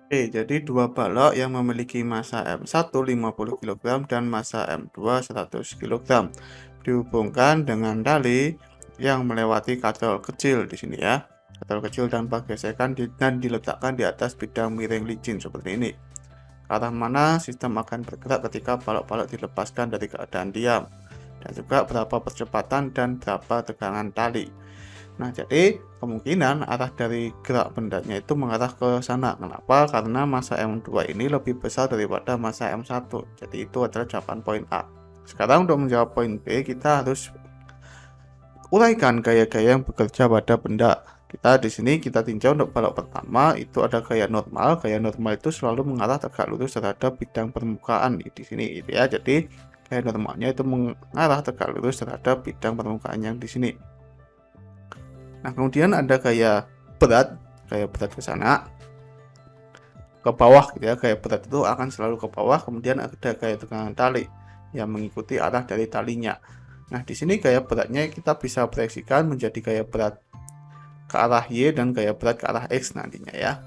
Oke, jadi dua balok yang memiliki massa M1 50 kg dan massa M2 100 kg dihubungkan dengan tali yang melewati kadal kecil di sini ya. Kadal kecil tanpa gesekan dan diletakkan di atas bidang miring licin seperti ini. Ke arah mana sistem akan bergerak ketika balok-balok dilepaskan dari keadaan diam, dan juga berapa percepatan dan berapa tegangan tali. Nah, jadi kemungkinan arah dari gerak bendanya itu mengarah ke sana. Kenapa? Karena massa M2 ini lebih besar daripada massa M1. Jadi itu adalah jawaban poin A. Sekarang untuk menjawab poin B, kita harus uraikan gaya-gaya yang bekerja pada benda. Kita di sini kita tinjau untuk balok pertama itu ada gaya normal. Gaya normal itu selalu mengarah tegak lurus terhadap bidang permukaan di sini gitu ya. Jadi gaya normalnya itu mengarah tegak lurus terhadap bidang permukaan yang di sini. Nah, kemudian ada gaya berat ke sana, ke bawah gitu ya. Gaya berat itu akan selalu ke bawah. Kemudian ada gaya tegangan tali yang mengikuti arah dari talinya. Nah, di sini gaya beratnya kita bisa proyeksikan menjadi gaya berat ke arah Y dan gaya berat ke arah X nantinya ya,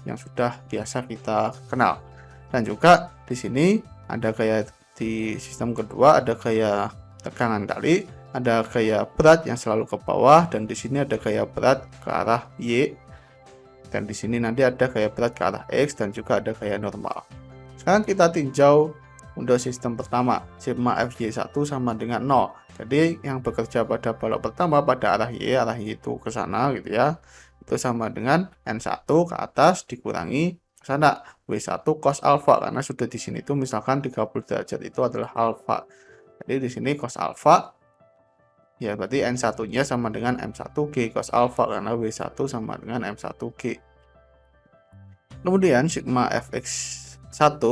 yang sudah biasa kita kenal. Dan juga di sini ada gaya di sistem kedua, ada gaya tegangan tali, ada gaya berat yang selalu ke bawah, dan di sini ada gaya berat ke arah Y, dan di sini nanti ada gaya berat ke arah X, dan juga ada gaya normal. Sekarang kita tinjau untuk sistem pertama, sigma FY1 sama dengan 0. Jadi yang bekerja pada balok pertama pada arah Y itu ke sana gitu ya. Itu sama dengan N1 ke atas dikurangi ke sana W1 cos alfa, karena sudah di sini tuh misalkan 30 derajat itu adalah alfa. Jadi di sini cos alfa ya berarti N1-nya sama dengan M1G cos alfa, karena W1 sama dengan M1G. Kemudian sigma Fx1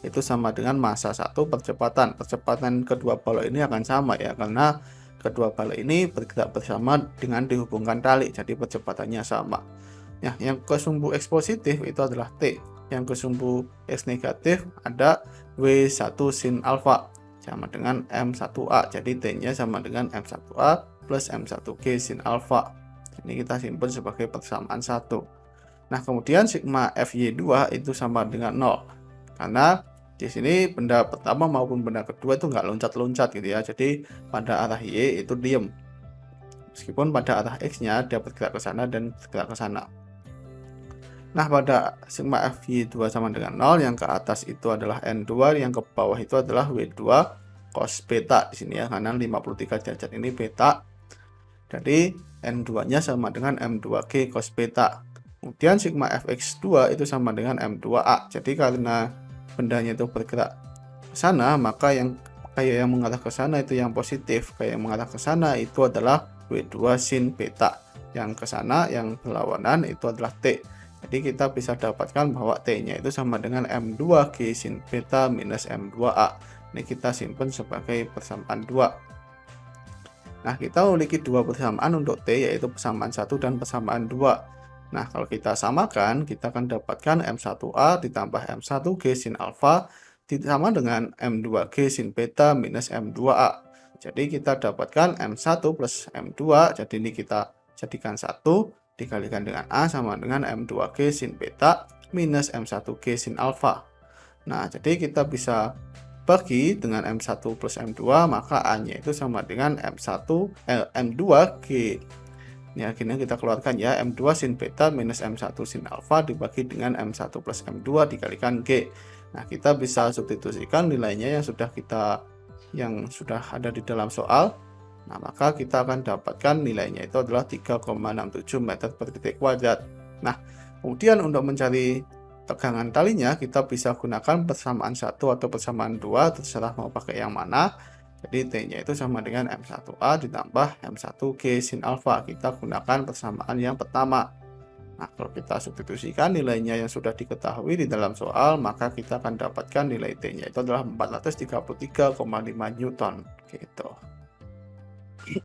itu sama dengan massa 1 percepatan. Percepatan kedua balok ini akan sama ya, karena kedua balok ini bergerak bersama dengan dihubungkan tali, jadi percepatannya sama. Ya, yang ke sumbu X positif itu adalah T. Yang ke sumbu X negatif ada W1 sin alfa sama dengan M1A. Jadi T-nya sama dengan M1A plus M1G sin alfa. Ini kita simpan sebagai persamaan 1. Nah, kemudian sigma FY2 itu sama dengan 0. Karena di sini benda pertama maupun benda kedua itu nggak loncat-loncat gitu ya. Jadi pada arah Y itu diem. Meskipun pada arah X-nya dia bergerak ke sana dan bergerak ke sana. Nah, pada sigma FY2 sama dengan 0, yang ke atas itu adalah N2, yang ke bawah itu adalah W2 cos beta di sini ya, karena 53 derajat ini beta. Jadi N2-nya sama dengan M2G cos beta. Kemudian sigma Fx2 itu sama dengan M2A. Jadi karena bendanya itu bergerak ke sana, maka kayak yang mengarah ke sana itu yang positif. Kayak yang mengarah ke sana itu adalah W2 sin beta. Yang ke sana yang berlawanan itu adalah T. Jadi kita bisa dapatkan bahwa T-nya itu sama dengan M2G sin beta minus M2A. Ini kita simpan sebagai persamaan 2. Nah, kita memiliki dua persamaan untuk T, yaitu persamaan 1 dan persamaan 2. Nah, kalau kita samakan, kita akan dapatkan M1A ditambah M1G sin alfa sama dengan M2G sin beta minus M2A. Jadi kita dapatkan M1 plus M2, jadi ini kita jadikan 1, dikalikan dengan A sama dengan M2G sin beta minus M1G sin alfa. Nah, jadi kita bisa bagi dengan M1 plus M2, maka A-nya itu sama dengan M2G. Ini akhirnya kita keluarkan ya, M2 sin beta minus M1 sin alfa dibagi dengan M1 plus M2 dikalikan G. Nah, kita bisa substitusikan nilainya yang sudah ada di dalam soal. Nah, maka kita akan dapatkan nilainya itu adalah 3,67 meter per detik kuadrat. Nah, kemudian untuk mencari tegangan talinya, kita bisa gunakan persamaan 1 atau persamaan 2, terserah mau pakai yang mana. Jadi T-nya itu sama dengan M1A ditambah M1G sin alfa. Kita gunakan persamaan yang pertama. Nah, kalau kita substitusikan nilainya yang sudah diketahui di dalam soal, maka kita akan dapatkan nilai T-nya itu adalah 433,5 Newton. Gitu.